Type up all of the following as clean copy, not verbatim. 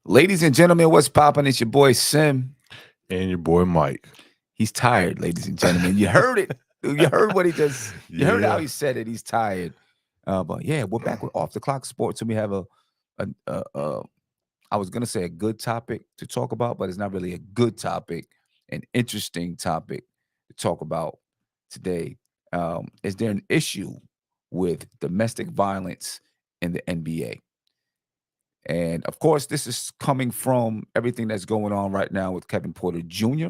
Ladies and gentlemen, what's poppin'? It's your boy Sim. And your boy Mike. He's tired, ladies and gentlemen. You heard it. You heard what he just. You heard how Yeah. he said it. He's tired. But yeah, we're back with off the clock sports, and we have a I was gonna say a good topic to talk about, but it's not really a good topic. An interesting topic to talk about today. Is there an issue with domestic violence in the NBA? And of course, this is coming from everything that's going on right now with Kevin Porter Jr.,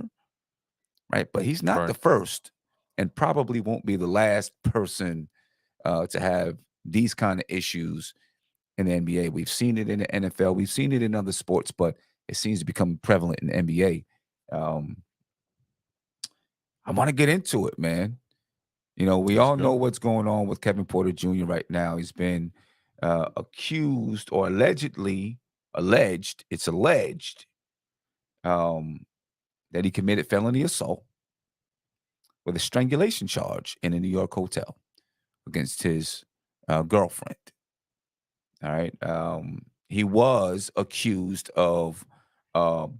right? But he's not the Right. first and probably won't be the last person to have these kind of issues in the NBA. We've seen it in the NFL, we've seen it in other sports, but it seems to become prevalent in the NBA. Um, I want to get into it, man. You know, we Let's all know go. what's going on with Kevin Porter Jr. right now. He's been accused or it's alleged um, that he committed felony assault with a strangulation charge in a New York hotel against his girlfriend. All right. He was accused of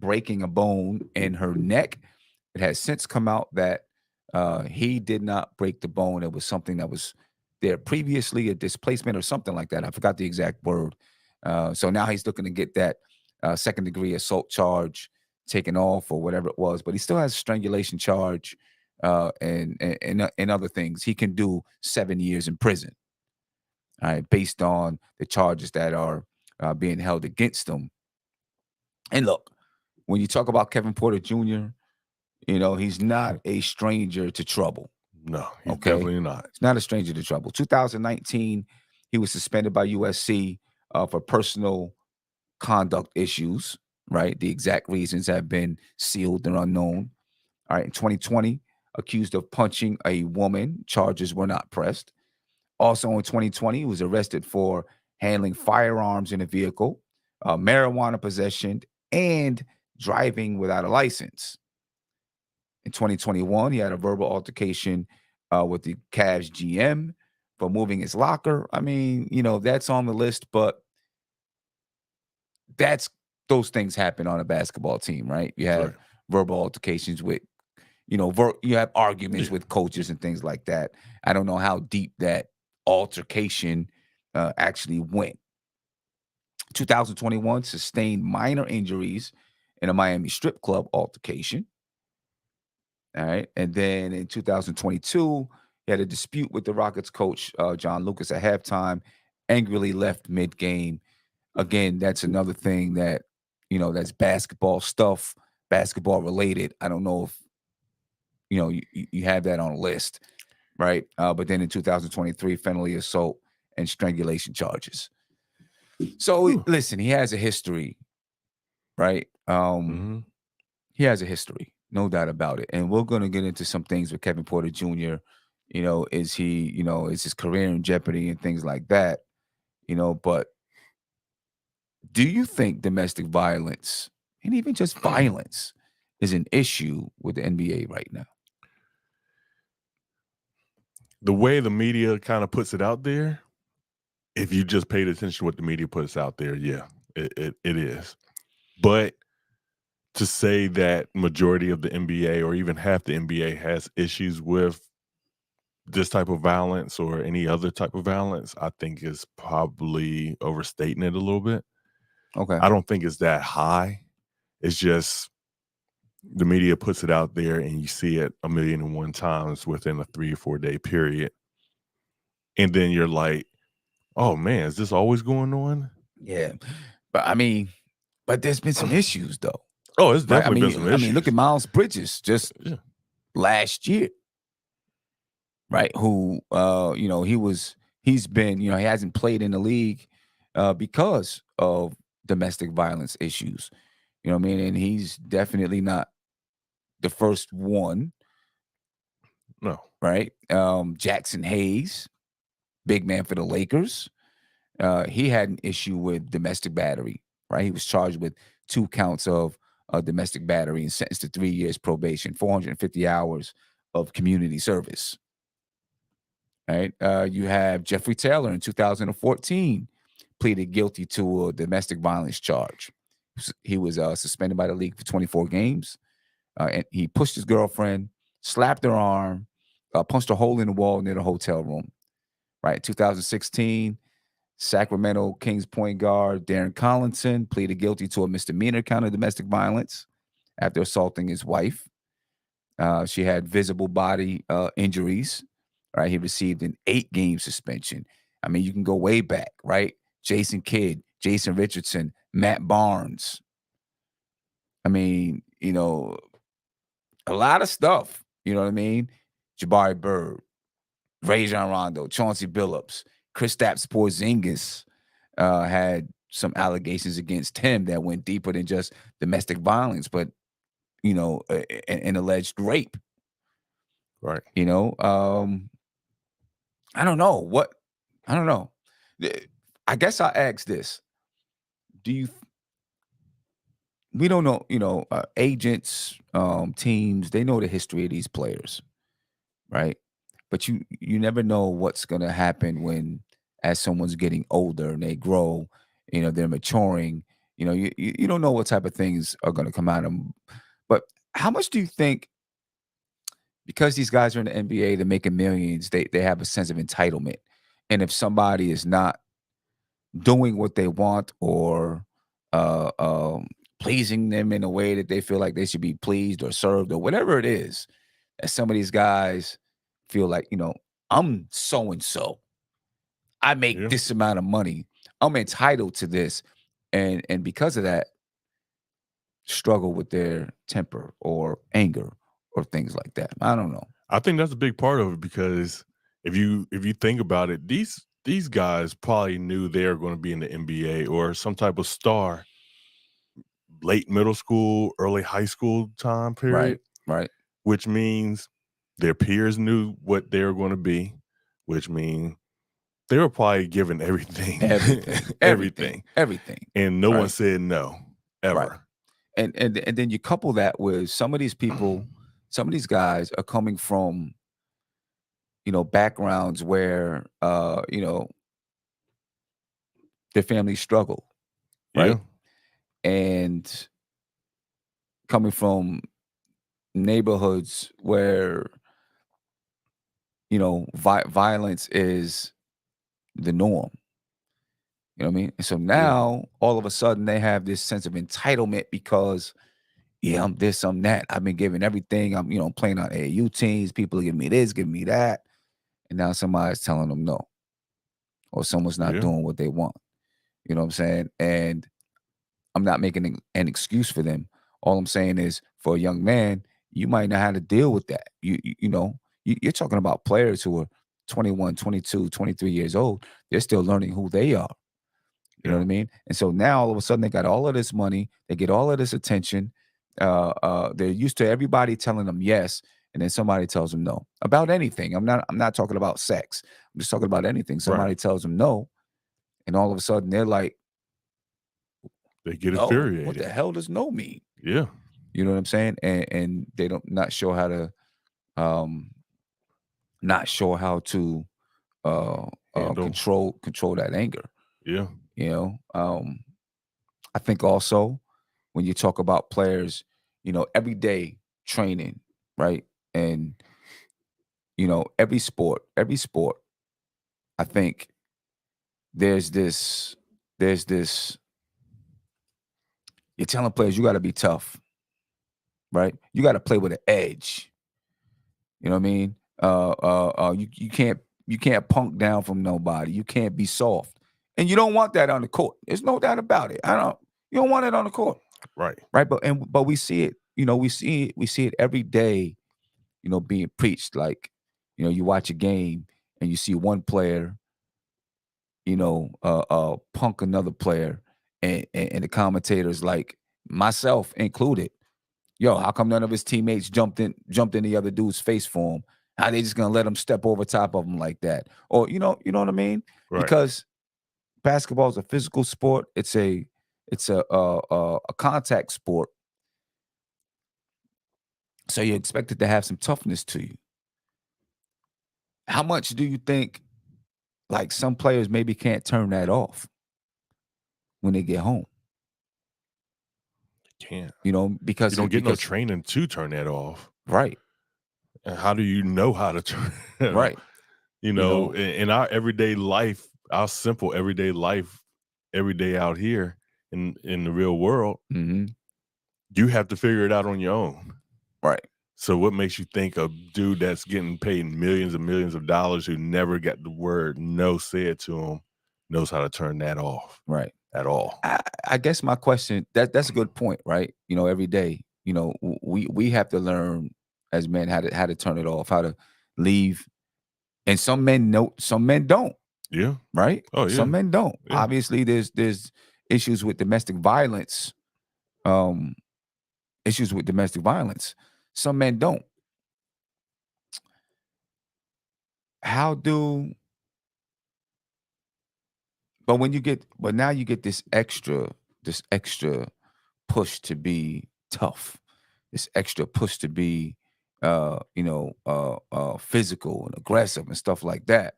breaking a bone in her neck. It has since come out that he did not break the bone. It was something that was there previously, a displacement or something like that. I forgot the exact word. So now he's looking to get that second degree assault charge taken off or whatever it was, but he still has a strangulation charge and other things. He can do 7 years in prison, all right, based on the charges that are being held against him. And look, when you talk about Kevin Porter Jr., you know, he's not a stranger to trouble. No, he's Okay. definitely not. He's not a stranger to trouble. 2019, he was suspended by USC for personal conduct issues, right? The exact reasons have been sealed and unknown. All right. In 2020, accused of punching a woman, charges were not pressed. Also in 2020, he was arrested for handling firearms in a vehicle, marijuana possession, and driving without a license. In 2021, he had a verbal altercation with the Cavs GM for moving his locker. I mean, you know, that's on the list, but that's those things happen on a basketball team, right? You have Right. verbal altercations with, you have arguments Yeah. with coaches and things like that. I don't know how deep that altercation actually went. 2021 sustained minor injuries in a Miami strip club altercation. All right. And then in 2022, he had a dispute with the Rockets coach, John Lucas, at halftime, angrily left mid game. Again, that's another thing that, that's basketball stuff, basketball related. I don't know if, you have that on a list, right? But then in 2023, felony assault and strangulation charges. So Whew. listen, he has a history, right? Mm-hmm. He has a history, no doubt about it. And we're going to get into some things with Kevin Porter Jr. Is his career in jeopardy and things like that? But do you think domestic violence and even just violence is an issue with the NBA right now? The way the media kind of puts it out there, if you just paid attention to what the media puts out there, yeah, it is. But to say that majority of the NBA or even half the NBA has issues with this type of violence or any other type of violence, I think is probably overstating it a little bit. Okay. I don't think it's that high. It's just the media puts it out there and you see it 1,000,001 times within a 3 or 4 day period. And then you're like, oh man, is this always going on? Yeah. But I mean, but there's been some issues though, Oh, it's right? I definitely been some mean, I mean, look at issues. Miles Bridges just Yeah. last year, right? Who he's been, he hasn't played in the league because of domestic violence issues. You know what I mean? And he's definitely not the first one, No. right? Jackson Hayes, big man for the Lakers. He had an issue with domestic battery, right? He was charged with 2 counts of domestic battery and sentenced to 3 years probation, 450 hours of community service. Right? You have Jeffrey Taylor in 2014 pleaded guilty to a domestic violence charge. He was suspended by the league for 24 games. And he pushed his girlfriend, slapped her arm, punched a hole in the wall near the hotel room. Right, 2016, Sacramento Kings point guard Darren Collinson pleaded guilty to a misdemeanor count of domestic violence after assaulting his wife. She had visible body injuries. Right, he received an 8-game suspension. I mean, you can go way back, right? Jason Kidd, Jason Richardson, Matt Barnes. I mean, a lot of stuff. You know what I mean? Jabari Bird, Rajon Rondo, Chauncey Billups, Kristaps Porzingis had some allegations against him that went deeper than just domestic violence, but an alleged rape. Right. I don't know what. I don't know. I guess I'll ask this: Do you? We don't know. Agents, teams, they know the history of these players, right? But you never know what's gonna happen when, as someone's getting older and they grow, they're maturing. You don't know what type of things are gonna come out of them. But how much do you think, because these guys are in the NBA, they're making millions, they have a sense of entitlement, and if somebody is not doing what they want or uh, um, pleasing them in a way that they feel like they should be pleased or served or whatever it is, that some of these guys feel like, I'm so and so. I make Yeah. this amount of money. I'm entitled to this. And because of that, struggle with their temper or anger or things like that. I don't know. I think that's a big part of it because if you think about it, these guys probably knew they were going to be in the NBA or some type of star late middle school, early high school time period, Right. Right. which means their peers knew what they were going to be, which means they were probably given everything, Everything. Everything. everything, Everything. and no one Right. said no Right. ever. And then you couple that with some of these people, some of these guys are coming from, backgrounds where their families struggle, Yeah, right? And coming from neighborhoods where, violence is the norm. You know what I mean? And so yeah, now all of a sudden they have this sense of entitlement because, yeah, I'm this, I'm that. I've been giving everything. I'm, playing on AAU teams. People are giving me this, giving me that. And now somebody's telling them no, or someone's not yeah, doing what they want. You know what I'm saying? And I'm not making an excuse for them. All I'm saying is, for a young man, you might know how to deal with that. You're talking about players who are 21, 22, 23 years old. They're still learning who they are. You know what yeah. I mean? And so now all of a sudden they got all of this money, they get all of this attention. They're used to everybody telling them yes, and then somebody tells them no about anything. I'm not talking about sex. I'm just talking about anything. Right. Somebody tells them no, and all of a sudden they're like, They get "No, what infuriated. the hell does no mean?" Yeah, You know what I'm saying? And they don't not sure how to um not sure how to uh handle. control that anger. Yeah, You know, I think also when you talk about players, every day training, right? And every sport, I think there's this, there's this. You're telling players you got to be tough, right? You got to play with an edge. You know what I mean? You can't punk down from nobody. You can't be soft, and you don't want that on the court. There's no doubt about it. I don't. You don't want it on the court, right. right? But we see it. We see it every day. Being preached. Like, you watch a game and you see one player, punk another player, and the commentators, like myself included, yo, how come none of his teammates jumped in the other dude's face for him? How they just gonna let him step over top of him like that? Or you know what I mean? Right. Because basketball is a physical sport. It's a contact sport. So you're expected to have some toughness to you. How much do you think, like, some players maybe can't turn that off when they get home? can't. You know, You don't get no training to turn that off. right, And how do you know how to turn it off? right. You You know, know, in our everyday life, our simple everyday life, every day out here in the real world, hmm you have to figure it out on your own. right, So what makes you think a dude that's getting paid millions and millions of dollars who never got the word no said to him knows how to turn that off right. at all? I guess my question that's a good point, right? You know, every day, you know, we have to learn as men how to turn it off, how to leave. And some men know, some men don't, Yeah. right? Oh Some yeah. men don't. Yeah. Obviously, there's issues with domestic violence. Um, issues with domestic violence. Some men don't. How do but when you get but now you get this extra push to be tough, this extra push to be physical and aggressive and stuff like that.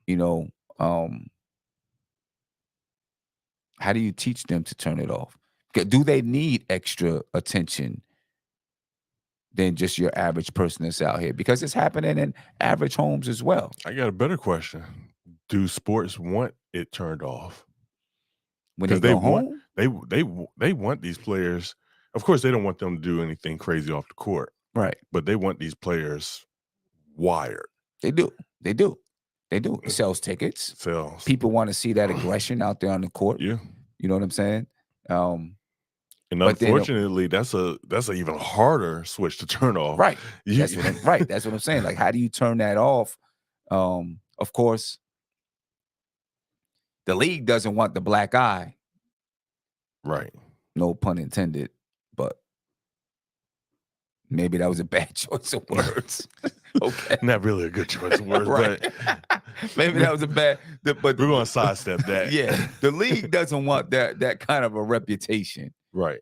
You know, um, how do you teach them to turn it off? Do they need extra attention than just your average person that's out here? Because it's happening in average homes as well. I got a better question. Do sports want it turned off? When they Because they go want home, they want these players. Of course, they don't want them to do anything crazy off the court, right? but they want these players wired. They do. They do. They do. It sells tickets. Sells. People want to see that aggression out there on the court. Yeah. You know what I'm saying? Um, And but then unfortunately, that's a even harder switch to turn off. right. You That's what I'm right. That's what I'm saying. Like, how do you turn that off? Of course, the league doesn't want the black eye, Right. no pun intended, but maybe that was a bad choice of words. Okay. Not really a good choice of words, Right. but Maybe that was a bad but we're gonna sidestep that. yeah, the league doesn't want that kind of a reputation. Right.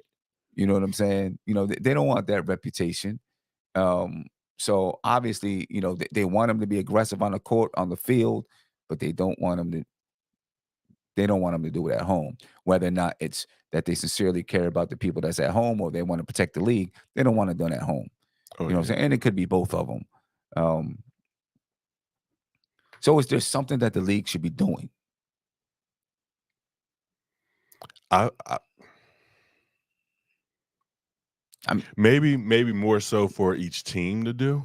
You know what I'm saying? You know, they don't want that reputation. So obviously, you know, they want them to be aggressive on the court, on the field, but they don't want them to do it at home. Whether or not it's that they sincerely care about the people that's at home or they want to protect the league, they don't want it done at home. Oh, You know what I'm yeah. saying? And it could be both of them. Um, so is there something that the league should be doing? I I'm maybe more so for each team to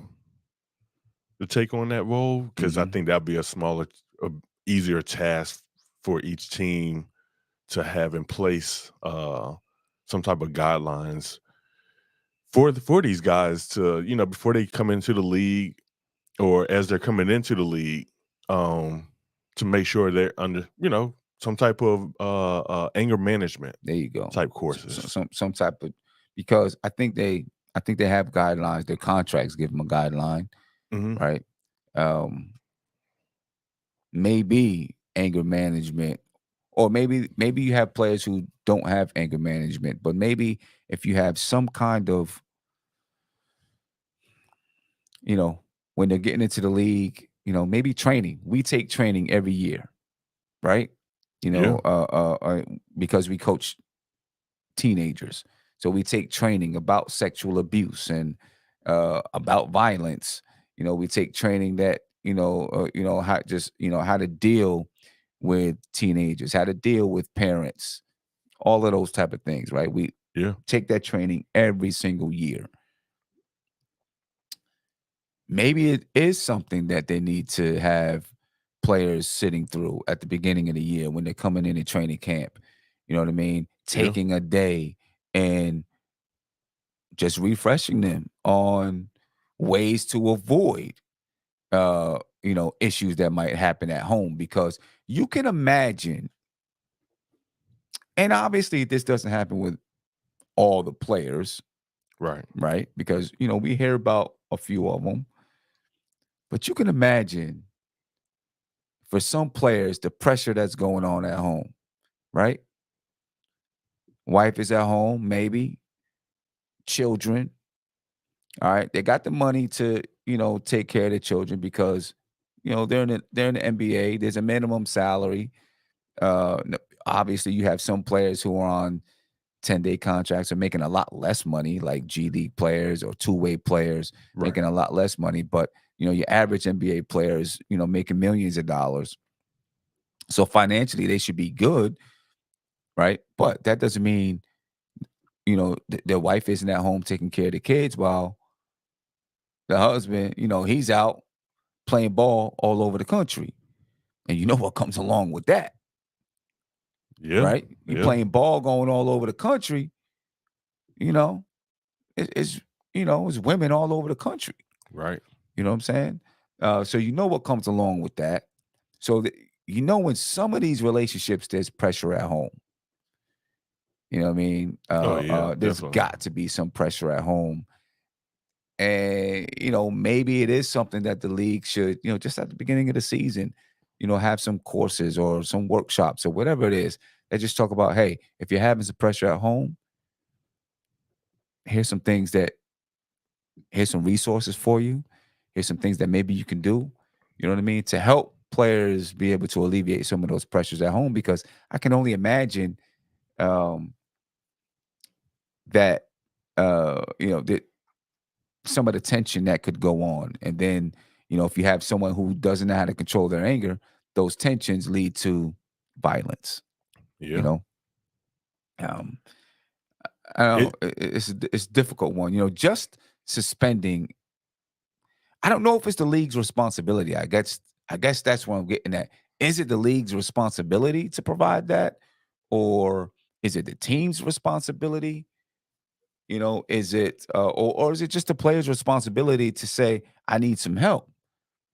take on that role, because I mhm, think that'd be a smaller, a easier task for each team to have in place, some type of guidelines for these guys to, before they come into the league or as they're coming into the league, um, to make sure they're under, some type of anger management there you go. type courses. Some type of because I think they have guidelines. Their contracts give them a guideline, Hmm. right? Um, maybe anger management, or maybe you have players who don't have anger management, but maybe if you have some kind of, you know, when they're getting into the league, you know, maybe training. We take training every year, right? You Yeah, know, because we coach teenagers. So we take training about sexual abuse and about violence. You know, we take training that how just how to deal with teenagers, how to deal with parents, all of those type of things, right? We yeah, take that training every single year. Maybe it is something that they need to have players sitting through at the beginning of the year when they're coming in training camp. You know what I mean? yeah, Taking a day and just refreshing them on ways to avoid issues that might happen at home because you can imagine, and obviously this doesn't happen with all the players, right. right? Because we hear about a few of them, but you can imagine for some players the pressure that's going on at home, right? Wife is at home, maybe children. All right, they got the money to take care of the children because they're in the NBA. There's a minimum salary. Obviously, you have some players who are on 10-day contracts are making a lot less money, like G League players or two-way players Right. making a lot less money. But your average NBA players, making millions of dollars. So financially, they should be good, right? But that doesn't mean their wife isn't at home taking care of the kids while the husband, he's out playing ball all over the country. And you know what comes along with that, Yeah. right? You Yeah. playing ball going all over the country, you know, it's it's women all over the country. Right. You know what I'm saying? So you know what comes along with that. So in some of these relationships, there's pressure at home. You know what I mean? Oh yeah, There's definitely. got to be some pressure at home. And, maybe it is something that the league should, just at the beginning of the season, have some courses or some workshops or whatever it is that just talk about, hey, if you're having some pressure at home, here's some things that, here's some resources for you. Here's some things that maybe you can do, you know what I mean, to help players be able to alleviate some of those pressures at home. Because I can only imagine um, that, that some of the tension that could go on. And then, if you have someone who doesn't know how to control their anger, those tensions lead to violence, you Yeah. know? Um, I don't know. It It's a difficult one. Just suspending. I don't know if it's the league's responsibility. I guess that's what I'm getting at. Is it the league's responsibility to provide that, or is it the team's responsibility? Is it or is it just the player's responsibility to say, I need some help?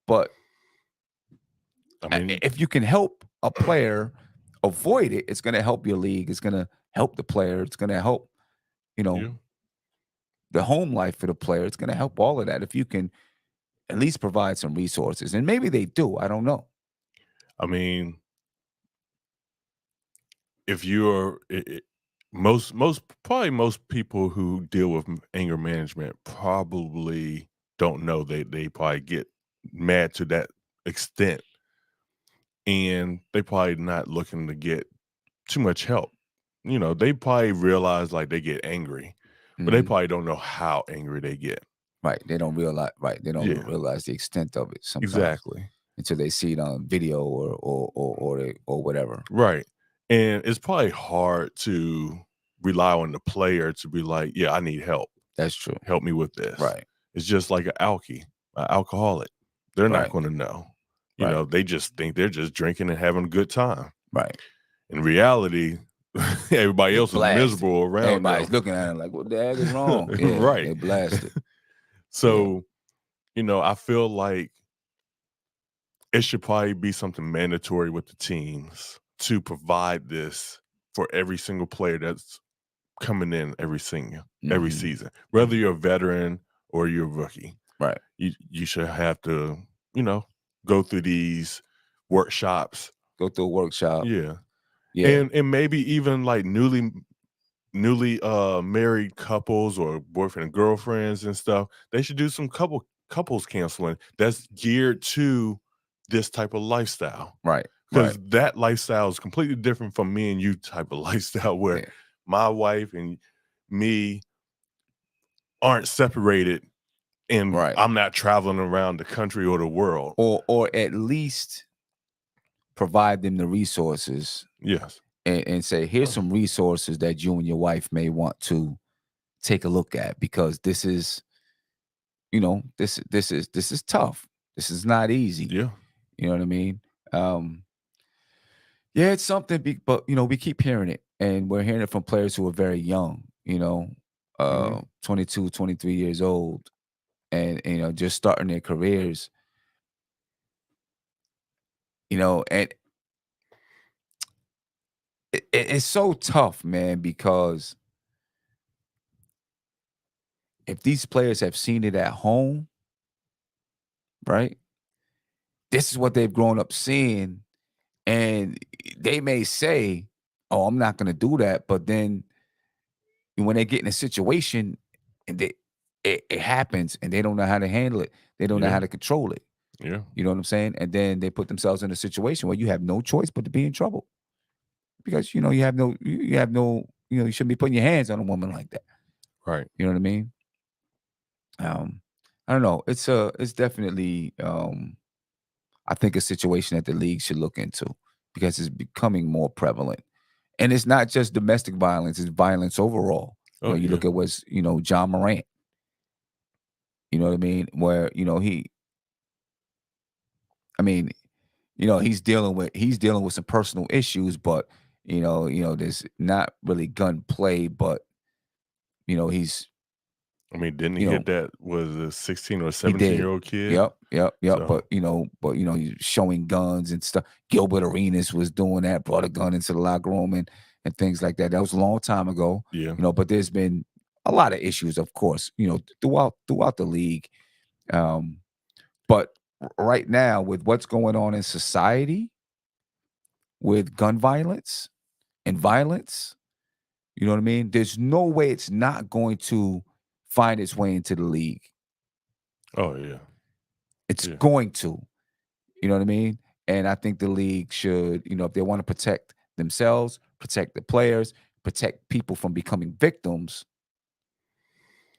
But I mean, if you can help a player avoid it, it's going to help your league. It's going to help the player. It's going to help, you know, yeah. the home life for the player. It's going to help all of that. If you can at least provide some resources, and maybe they do. I don't know. I mean, if you're most people who deal with anger management probably don't know they probably get mad to that extent, and they probably not looking to get too much help. They probably realize like they get angry, but they Mhm. probably don't know how angry they get. Right. They don't realize. Right. They don't Yeah, realize the extent of it sometimes exactly. until they see it on video or whatever. Right. And it's probably hard to rely on the player to be like, yeah, I need help. That's true. Help me with this. Right. It's just like an alcoholic. They're not Right. going to know. Right. They just think they're just drinking and having a good time. Right. In reality, everybody They else is blasted. miserable around Everybody's them. looking at it like, what the heck is wrong? Yeah, Right. they blasted. Yeah. So, I feel like it should probably be something mandatory with the teams to provide this for every single player that's coming in every Mhm. season. Whether you're a veteran or you're a rookie, Right. you should have to, you know, go through these workshops. Go through a workshop. Yeah. Yeah. And maybe even like newly married couples or boyfriend and girlfriends and stuff, they should do some couples counseling that's geared to this type of lifestyle. Right. Right. Because that lifestyle is completely different from me and you type of lifestyle where Yeah. my wife and me aren't separated and Right. I'm not traveling around the country or the world. Or at least provide them the resources Yes. and say, here's some resources that you and your wife may want to take a look at, because this is, this is tough. This is not easy. Yeah. You know what I mean? Um, yeah, it's something, but we keep hearing it, and we're hearing it from players who are very young, 22, 23 years old, and just starting their careers, and it's so tough, man, because if these players have seen it at home, right? This is what they've grown up seeing, and they may say, "Oh, I'm not going to do that," but then when they get in a situation and it happens and they don't know how to handle it, they don't know Yeah. how to control it. Yeah. You know what I'm saying? And then they put themselves in a situation where you have no choice but to be in trouble because you have no you shouldn't be putting your hands on a woman like that. Right. You know what I mean? I don't know. It's definitely I think a situation that the league should look into because it's becoming more prevalent. And it's not just domestic violence, it's violence overall. Oh You yeah. look at what's, John Morant, you know what I mean? Where, I mean, he's dealing with some personal issues, but there's not really gunplay, but he's I mean, didn't he you know hit that was a 16 or he did. 17-year-old kid? Yep, yep, yep. So But he's showing guns and stuff. Gilbert Arenas was doing that, brought a gun into the locker room and things like that. That was a long time ago. yeah. But there's been a lot of issues, of course, throughout the league. Um, but right now, with what's going on in society, with gun violence and violence, you know what I mean? There's no way it's not going to find its way into the league. Oh yeah. It's Yeah. going to. You know what I mean? And I think the league should, if they want to protect themselves, protect the players, protect people from becoming victims,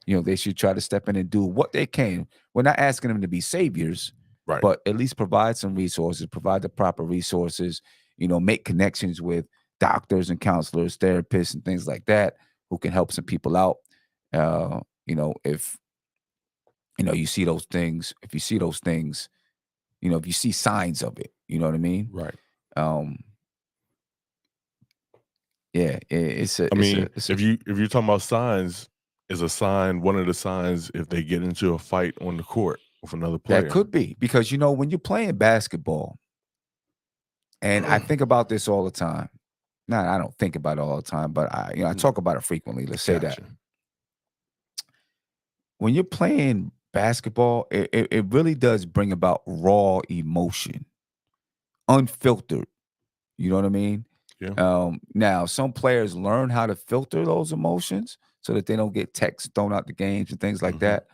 they should try to step in and do what they can. We're not asking them to be saviors, Right. but at least provide some resources, provide the proper resources, make connections with doctors and counselors, therapists, and things like that who can help some people out. If you see those things, if you see signs of it, you know what I mean? Right. Um, yeah, it's a, I it's a, mean, it's a, if you're talking about signs, is a sign one of the signs if they get into a fight on the court with another that player? could be because when you're playing basketball, and I think about this all the time. No, I don't think about it all the time, but I talk about it frequently. Let's say that Gotcha. when you're playing basketball, it really does bring about raw emotion, unfiltered. You know what I mean? Yeah. Now, some players learn how to filter those emotions so that they don't get texts thrown out the games and things like Mhm. that.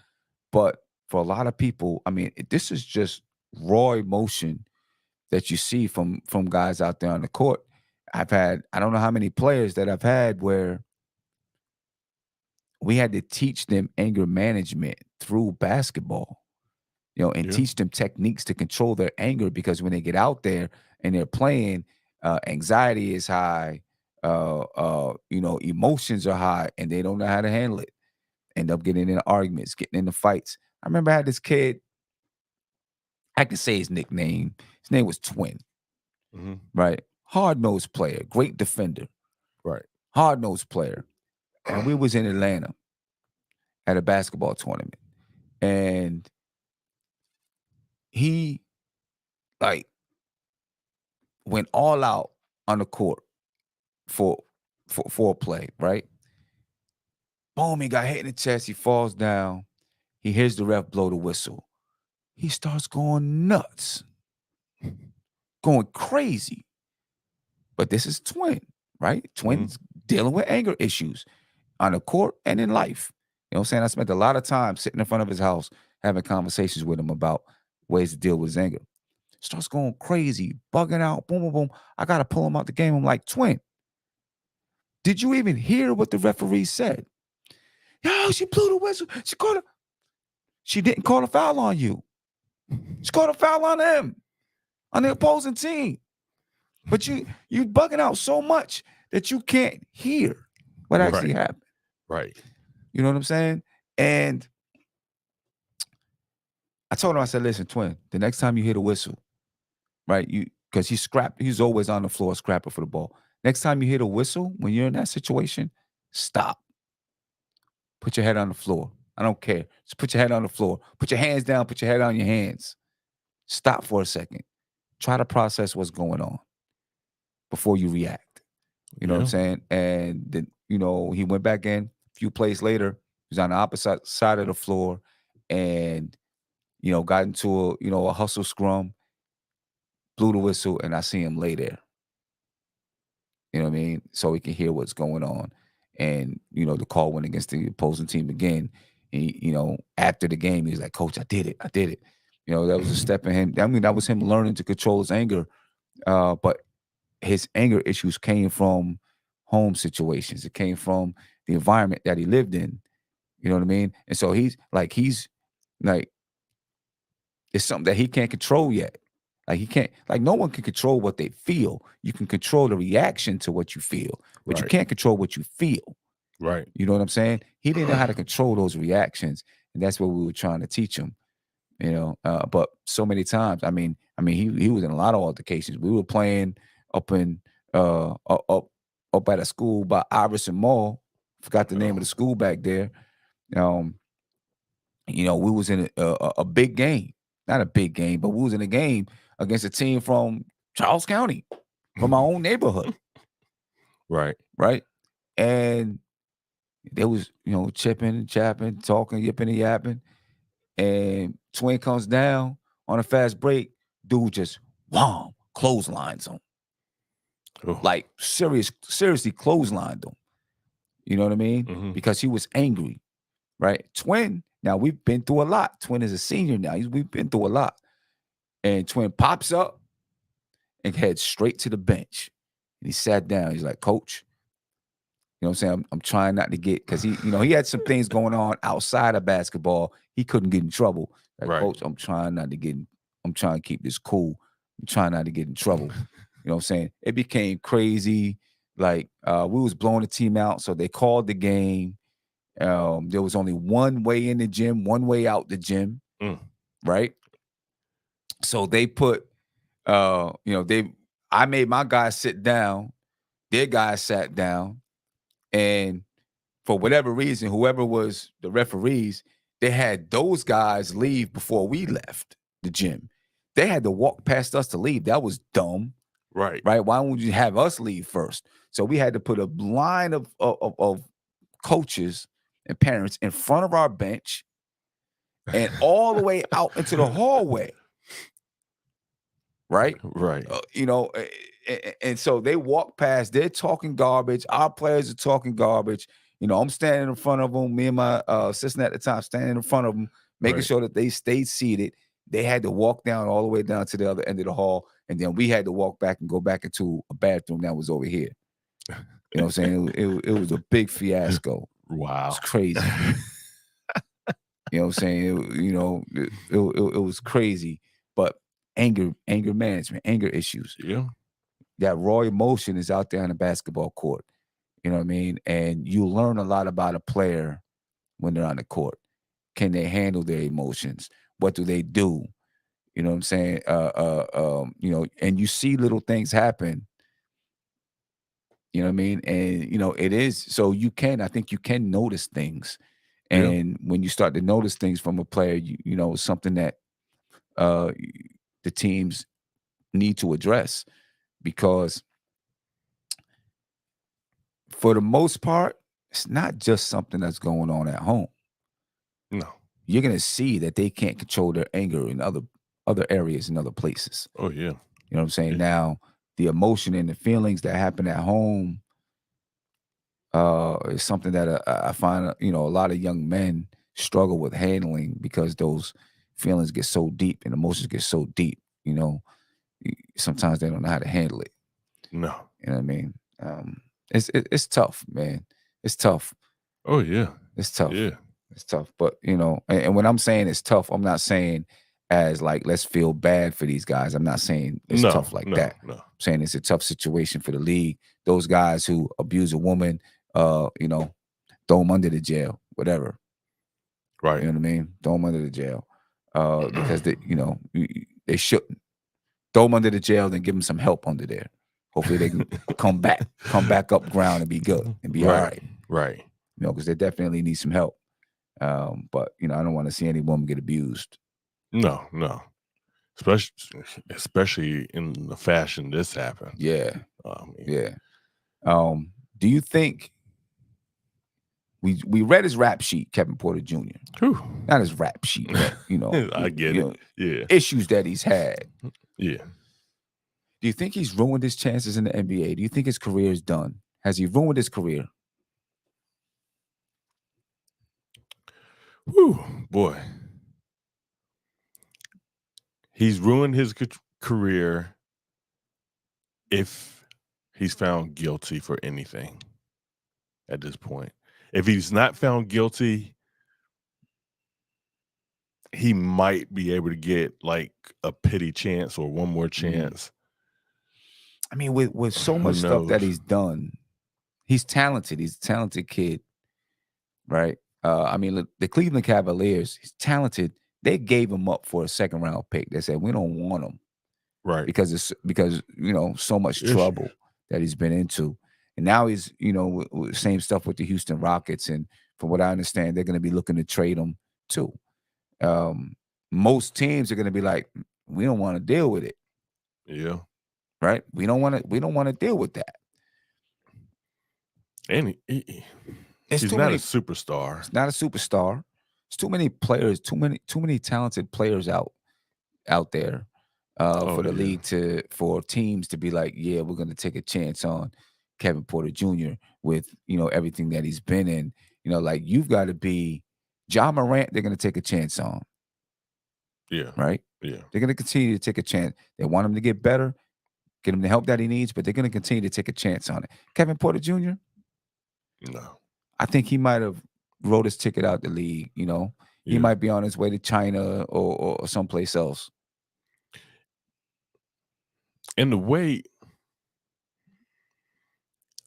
But for a lot of people, I mean, this is just raw emotion that you see from guys out there on the court. I don't know how many players that I've had where we had to teach them anger management through basketball, and Yeah. teach them techniques to control their anger because when they get out there and they're playing, anxiety is high, emotions are high, and they don't know how to handle it. End up getting into arguments, getting into fights. I remember I had this kid, I can say his nickname. His name was Twin, Mhm. right? Hard-nosed player, great defender, Right. hard-nosed player. And we was in Atlanta at a basketball tournament. And he like went all out on the court for for a play, right? Boom, he got hit in the chest. He falls down. He hears the ref blow the whistle. He starts going nuts, going crazy. But this is Twin, right? Mhm. Twin's dealing with anger issues on the court and in life. You know what I'm saying? I spent a lot of time sitting in front of his house having conversations with him about ways to deal with his anger. Starts going crazy, bugging out, boom, boom, boom. I got to pull him out the game. I'm like, Twin, did you even hear what the referee said? Yo, she blew the whistle. She didn't call a foul on you. She called a foul on him, on the opposing team. But you bugging out so much that you can't hear what actually Right. happened. Right. You know what I'm saying? And I told him, I said, listen, Twin, the next time you hear the whistle, right? Because he's always on the floor scrapping for the ball. Next time you hear the whistle, when you're in that situation, stop. Put your head on the floor. I don't care. Just put your head on the floor. Put your hands down, put your head on your hands. Stop for a second. Try to process what's going on before you react. You know what I'm Yeah. saying? And then, he went back in a few plays later. He was on the opposite side of the floor and, got into a hustle scrum, blew the whistle, and I see him lay there. You know what I mean? So he can hear what's going on. And, the call went against the opposing team again. And, after the game, he was like, Coach, I did it. I did it. That was a step in him. I mean, that was him learning to control his anger. But his anger issues came from home situations. It came from the environment that he lived in. You know what I mean? And so he's like it's something that he can't control yet. Like he can't, like no one can control what they feel. You can control the reaction to what you feel, but you Right. can't control what you feel. Right. You know what I'm saying? He didn't know how to control those reactions, and that's what we were trying to teach him. But so many times, he was in a lot of altercations. We were playing up in up at a school by Iverson Mall. Forgot the name of the school back there. Um, we was in a big game, not a big game, but we was in a game against a team from Charles County, from our own neighborhood, Right. right? And there was, chipping, chapping, talking, yipping and yapping. And Twin comes down on a fast break. Dude just wham, clotheslines him. Oh. Like seriously clotheslined him. You know what I mean? Mhm. Because he was angry, right? Twin, now we've been through a lot. Twin is a senior now. We've been through a lot. And Twin pops up and heads straight to the bench. And he sat down. He's like, Coach, you know what I'm saying? I'm trying not to get, because he had some things going on outside of basketball. He couldn't get in trouble. Like, Right. Coach, I'm trying to keep this cool. I'm trying not to get in trouble. You know what I'm saying? It became crazy. Like, we was blowing the team out. So they called the game. There was only one way in the gym, one way out the gym. Mm. Right. So they put, I made my guys sit down. Their guys sat down. And for whatever reason, whoever was the referees, they had those guys leave before we left the gym. They had to walk past us to leave. That was dumb, Right. right? Why wouldn't you have us leave first? So we had to put a line of coaches and parents in front of our bench and all the way out into the hallway, right? Right. And so they walk past, they're talking garbage. Our players are talking garbage. I'm standing in front of them. Me and my assistant at the time standing in front of them, making Right. sure that they stayed seated. They had to walk down all the way down to the other end of the hall. And then we had to walk back and go back into a bathroom that was over here. You know what I'm saying? It was a big fiasco. Wow. It's crazy. You know what I'm saying? It was crazy. But anger management, anger issues. Yeah. That raw emotion is out there on the basketball court. You know what I mean? And you learn a lot about a player when they're on the court. Can they handle their emotions? What do they do? You know what I'm saying? And you see little things happen. You know what I mean? And it is so I think you can notice things. Yeah. And when you start to notice things from a player, it's something that the teams need to address, because for the most part, it's not just something that's going on at home. No. You're gonna see that they can't control their anger in other areas and other places. Oh yeah. You know what I'm saying? Yeah. Now, the emotion and the feelings that happen at home is something that I find a lot of young men struggle with handling, because those feelings get so deep and emotions get so deep. Sometimes they don't know how to handle it. No. You know what I mean? It's tough, man. It's tough. Oh yeah. It's tough. Yeah. It's tough. But and when I'm saying it's tough, I'm not saying as like let's feel bad for these guys. I'm not saying it's tough like that. No. I'm saying it's a tough situation for the league. Those guys who abuse a woman, throw them under the jail, whatever. Right. You know what I mean? Throw them under the jail. Because they shouldn't. Throw them under the jail, then give them some help under there. Hopefully they can come back up ground and be good and be all right. Right. Because they definitely need some help. But I don't want to see any woman get abused. No. Especially in the fashion this happened. Yeah. Yeah. Do you think we read his rap sheet, Kevin Porter Jr. Whew. Not his rap sheet, but I get it. Yeah. Issues that he's had. Yeah. Do you think he's ruined his chances in the NBA? Do you think his career is done? Has he ruined his career? Whew, boy. He's ruined his career if he's found guilty for anything at this point. If he's not found guilty, he might be able to get like a pity chance or one more chance. I mean, with so Who much stuff that knows? he's done, he's talented. He's a talented kid, right? I mean, look, the Cleveland Cavaliers, he's talented. They gave him up for a second round pick. They said we don't want him Right. because so much Issues. trouble that he's been into, and now he's same stuff with the Houston Rockets, and from what I understand, they're going to be looking to trade him too. Most teams are going to be like, we don't want to deal with it. Yeah. Right? We don't want to deal with that. And he's not a superstar. He's not a superstar. There's too many players, too many talented players out there for the league for teams to be like, yeah, we're going to take a chance on Kevin Porter Jr. with everything that he's been in. Like you've got to be Ja Morant. They're going to take a chance on. Yeah. Right. Yeah. They're going to continue to take a chance. They want him to get better, get him the help that he needs, but they're going to continue to take a chance on it. Kevin Porter Jr. No. I think he might have wrote his ticket out the league. He might be on his way to China or someplace else. And the way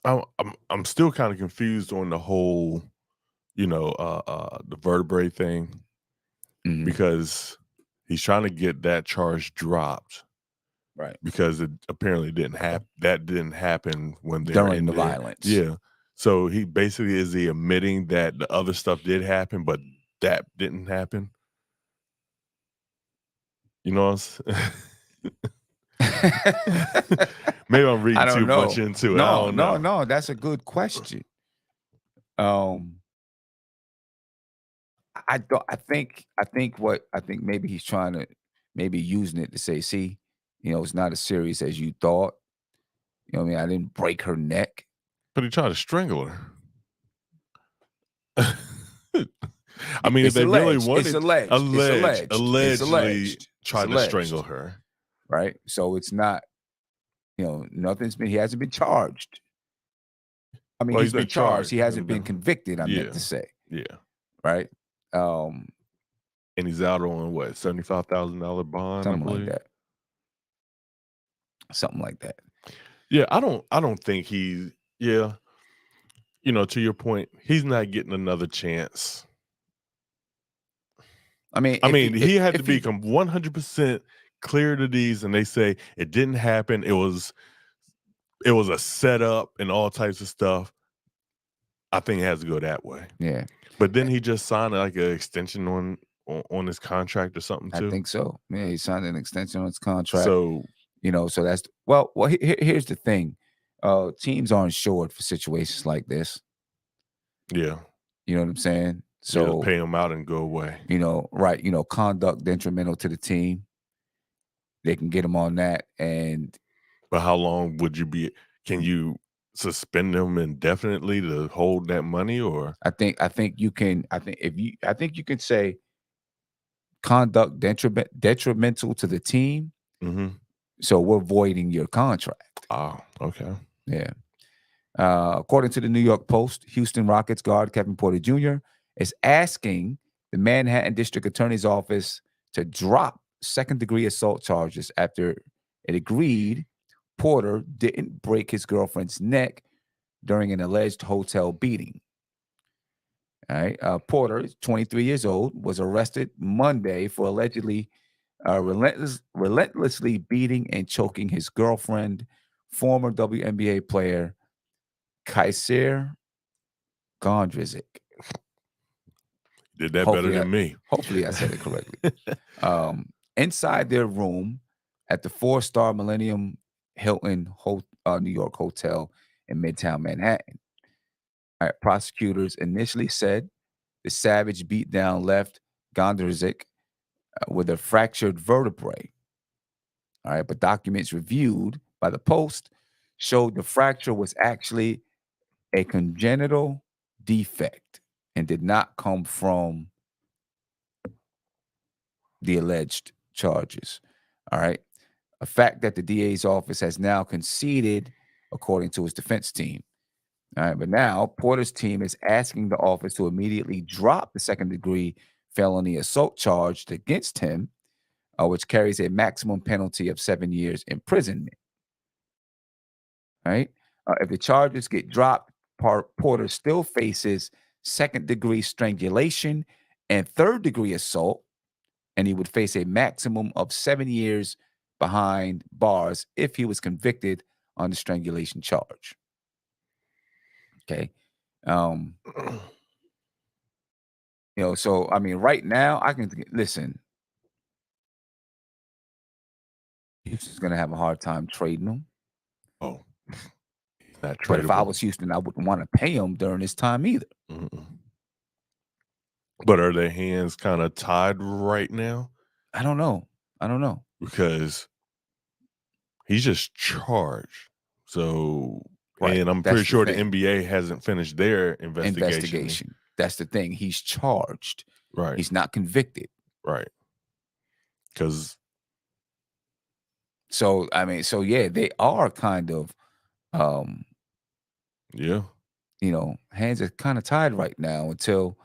I'm still kind of confused on the whole, the vertebrae thing, because he's trying to get that charge dropped, right? Because it apparently didn't happen. That didn't happen when they were during in the there. violence. Yeah. So he basically is he admitting that the other stuff did happen, but that didn't happen. You know what I'm saying? Maybe I'm reading too much into it. No. That's a good question. I think maybe he's trying to using it to say, see, it's not as serious as you thought. You know what I mean? I didn't break her neck. But he tried to strangle her. I mean, it's if they alleged. really wanted, it's allegedly tried to strangle her, right? So it's not, he hasn't been charged. I mean, he's been charged. He hasn't been convicted. I meant to say, right. And he's out on what, $75,000 bond, something like that. Yeah, I don't think he's. Yeah, to your point, he's not getting another chance. I mean, he had to become 100% clear to these, and they say it didn't happen. It was a setup and all types of stuff. I think it has to go that way. Yeah, but then he just signed like an extension on his contract or something too. I think so. Yeah, he signed an extension on his contract. So so that's here's the thing. Teams aren't insured for situations like this. Yeah. You know what I'm saying? So pay them out and go away. Right. Conduct detrimental to the team. They can get them on that. But how long would you be? Can you suspend them indefinitely to hold that money? Or I think you can. I think you can say conduct detrimental to the team. So we're voiding your contract. Oh, okay. Yeah. According to the New York Post, Houston Rockets guard Kevin Porter Jr. is asking the Manhattan District Attorney's Office to drop second-degree assault charges after it agreed Porter didn't break his girlfriend's neck during an alleged hotel beating. All right. Porter, 23 years old, was arrested Monday for allegedly relentlessly beating and choking his girlfriend, former WNBA player Kaiser Gondrezick. Did that better than me. Hopefully I said it correctly. Inside their room at the 4-star Millennium Hilton New York Hotel in Midtown Manhattan. Prosecutors initially said the savage beatdown left Gondrezick with a fractured vertebrae. All right, but documents reviewed by the Post showed the fracture was actually a congenital defect and did not come from the alleged charges. All right. A fact that the DA's office has now conceded according to his defense team. All right, but now Porter's team is asking the office to immediately drop the second-degree felony assault charge against him, which carries a maximum penalty of 7 years imprisonment. Right? If the charges get dropped, Porter still faces second-degree strangulation and third-degree assault, and he would face a maximum of 7 years behind bars if he was convicted on the strangulation charge. Okay. So I mean, right now I can listen. Houston's gonna have a hard time trading him. Oh, he's not But if I tradable. was Houston, I wouldn't want to pay him during this time either. Mm-mm. But are their hands kind of tied right now? I don't know. Because he's just charged. So, Right. and I'm That's pretty the sure the thing. NBA hasn't finished their investigation. That's the thing. He's charged. Right. He's not convicted. Right. Because So I mean, so yeah, they are kind of yeah, hands are kind of tied right now until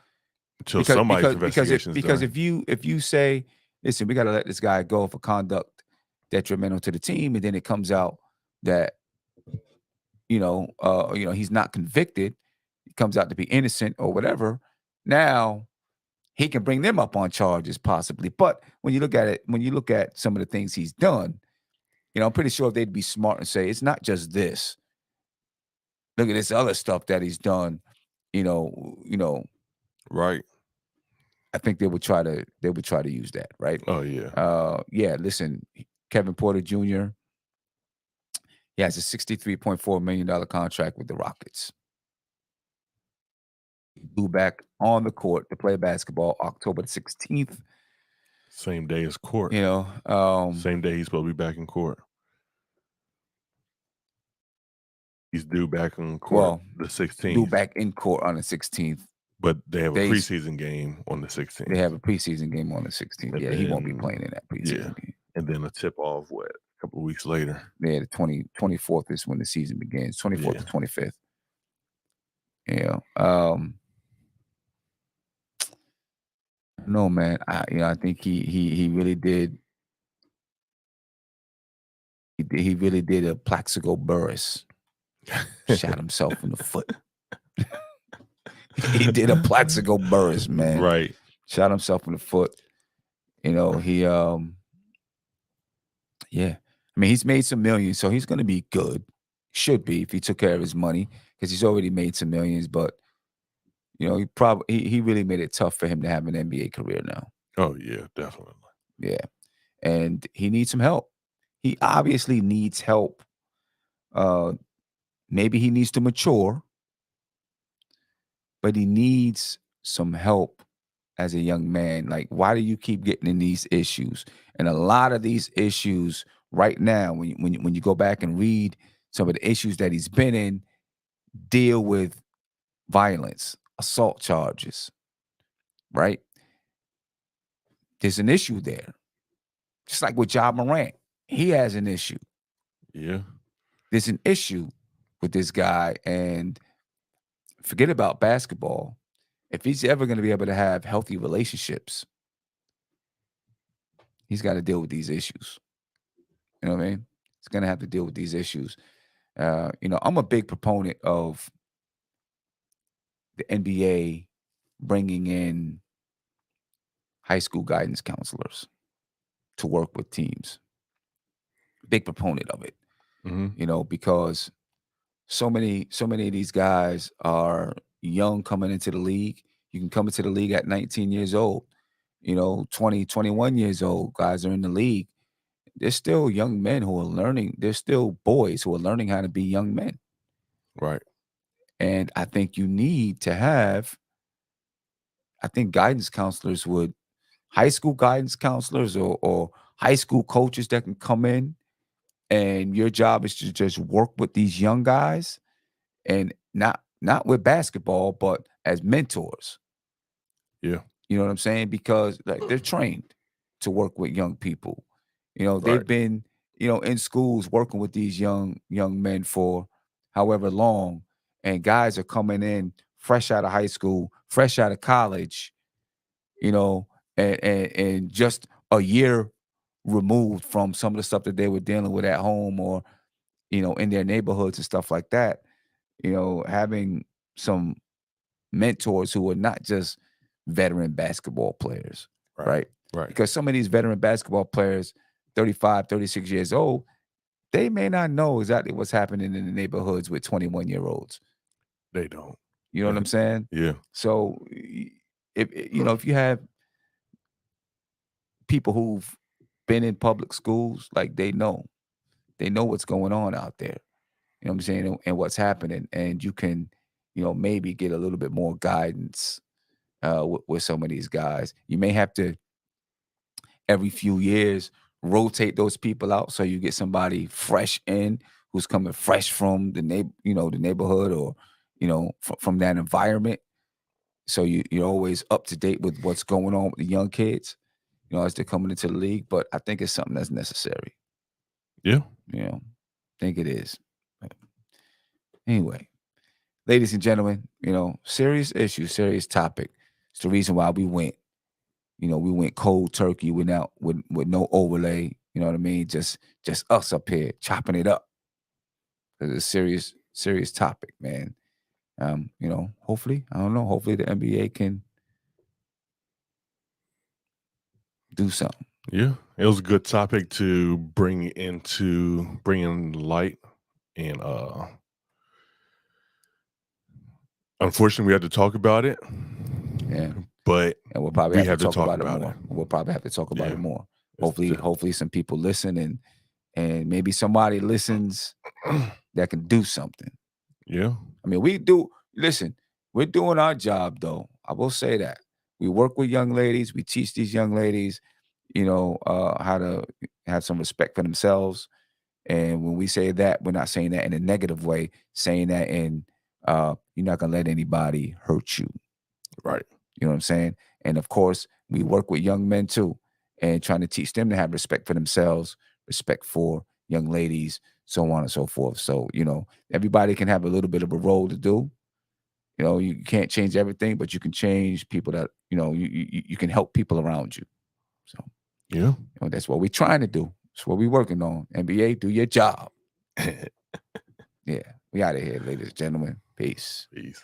somebody's investigation is because done. if you say, listen, we got to let this guy go for conduct detrimental to the team, and then it comes out that he's not convicted, he comes out to be innocent or whatever. Now he can bring them up on charges possibly. But when you look at some of the things he's done, I'm pretty sure they'd be smart and say it's not just this. Look at this other stuff that he's done. Right. I think they would try to use that, right? Oh yeah. Yeah. Listen, Kevin Porter Jr. He has a $63.4 million contract with the Rockets. Due back on the court to play basketball October 16th. Same day as court. Same day he's supposed to be back in court. He's due back on court the 16th. Due back in court on the 16th. But they have a preseason game on the 16th. They have a preseason game on the 16th. Yeah, he won't be playing in that preseason game. And then a tip-off, a couple of weeks later? Yeah, the 24th is when the season begins, 24th to 25th. No, man. I think he really did. He really did a Plaxico Burress. Shot himself in the foot. He did a Plaxico Burress, man. Right. Shot himself in the foot. Yeah. I mean, he's made some millions, so he's going to be good. Should be if he took care of his money, because he's already made some millions. But he really made it tough for him to have an NBA career now. Oh yeah, definitely. Yeah, and he needs some help. He obviously needs help. Maybe he needs to mature, but he needs some help as a young man. Like, why do you keep getting in these issues? And a lot of these issues right now, when you go back and read some of the issues that he's been in, deal with violence, assault charges, right? There's an issue there. Just like with Ja Morant, he has an issue. Yeah. There's an issue with this guy, and forget about basketball. If he's ever going to be able to have healthy relationships, he's got to deal with these issues. You know what I mean? He's going to have to deal with these issues. I'm a big proponent of the NBA bringing in high school guidance counselors to work with teams. Big proponent of it. Mm-hmm. Because so many of these guys are young coming into the league. You can come into the league at 19 years old, 20, 21 years old. Guys are in the league. There's still young men who are learning. There's still boys who are learning how to be young men. Right. And I think you need to have, guidance counselors high school guidance counselors or high school coaches that can come in, and your job is to just work with these young guys, and not with basketball, but as mentors. Yeah. You know what I'm saying? Because they're trained to work with young people. They've been, in schools working with these young men for however long, and guys are coming in fresh out of high school, fresh out of college, you know, and just a year removed from some of the stuff that they were dealing with at home or, in their neighborhoods and stuff like that, having some mentors who are not just veteran basketball players, Right. right? Right. Because some of these veteran basketball players, 35, 36 years old, they may not know exactly what's happening in the neighborhoods with 21-year-olds. They don't. You know what I'm saying? Yeah. So if you have people who've been in public schools, like they know what's going on out there. You know what I'm saying? And what's happening. And you can, maybe get a little bit more guidance with some of these guys. You may have to every few years rotate those people out so you get somebody fresh in who's coming fresh from the neighborhood or from that environment. So you're always up to date with what's going on with the young kids, as they're coming into the league. But I think it's something that's necessary. Yeah. I think it is. Anyway, ladies and gentlemen, serious issue, serious topic. It's the reason why we went cold turkey without with no overlay. You know what I mean? Just us up here chopping it up. It's a serious topic, man. Hopefully, I don't know. Hopefully the NBA can do something. Yeah. It was a good topic to bring in light. And unfortunately we had to talk about it. Yeah. But And we'll probably we have to had talk about it more. We'll probably have to talk about Yeah. it more. It's Hopefully some people listen and maybe somebody listens that can do something. Yeah. I mean, we're doing our job though. I will say that. We work with young ladies, we teach these young ladies, how to have some respect for themselves. And when we say that, we're not saying that in a negative way, saying that in you're not gonna let anybody hurt you. Right. You know what I'm saying? And of course, we work with young men too, and trying to teach them to have respect for themselves, respect for young ladies, so on and so forth. So, everybody can have a little bit of a role to do. You can't change everything, but you can change people that, you can help people around you. So, Yeah. that's what we're trying to do. That's what we're working on. NBA, do your job. Yeah. We out of here, ladies and gentlemen. Peace. Peace.